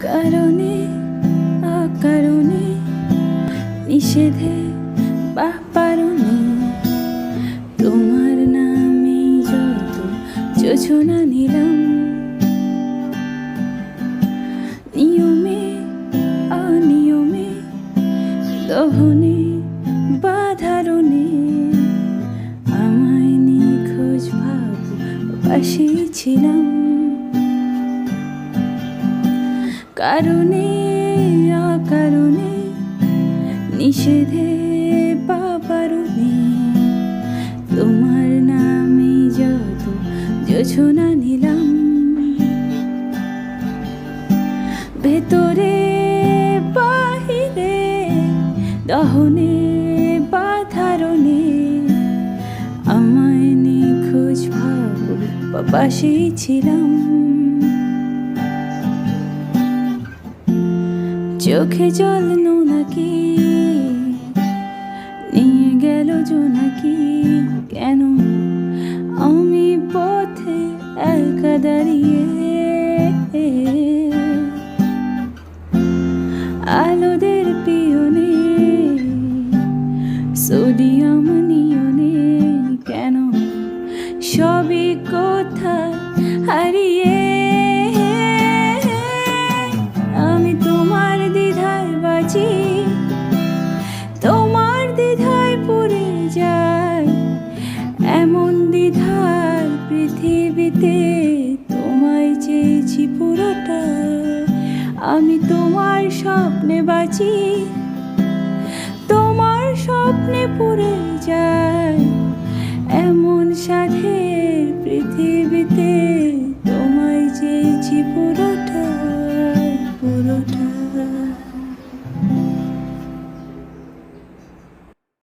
কারণে অকারণে নিষেধে বা পারণে তোমার নামে যত যোজনা নিলাম, নিয়মে অনিয়মে দহনে বা ধারণে আমায় নিখোঁজ ভাববাসী ছিলাম। কারণে অকারণে নিষেধে বা বারণে তোমার নামে যত যোজনা নিলাম, ভেতরে বাহিরে দহনে বা ধারণে আমায় নিখোঁজ ভাববাসী ছিলাম। চোখে জল নাকি নিয়ে গেল জোনাকি, কেন আমি পথে একা দাঁড়িয়ে, আলোদের পিয়নে সোডিয়াম নিয়নে, কেন সবই কোথায় হারিয়ে আমি তোমার দ্বিধায় বাঁচি, তোমার দ্বিধায় পড়ে যাই, এমন দ্বিধার পৃথিবীতে তোমায় চেয়েছি পুরোটা, আমি তোমার স্বপ্নে বাঁচি, তোমার স্বপ্নে পড়ে যাই, এমন সাধে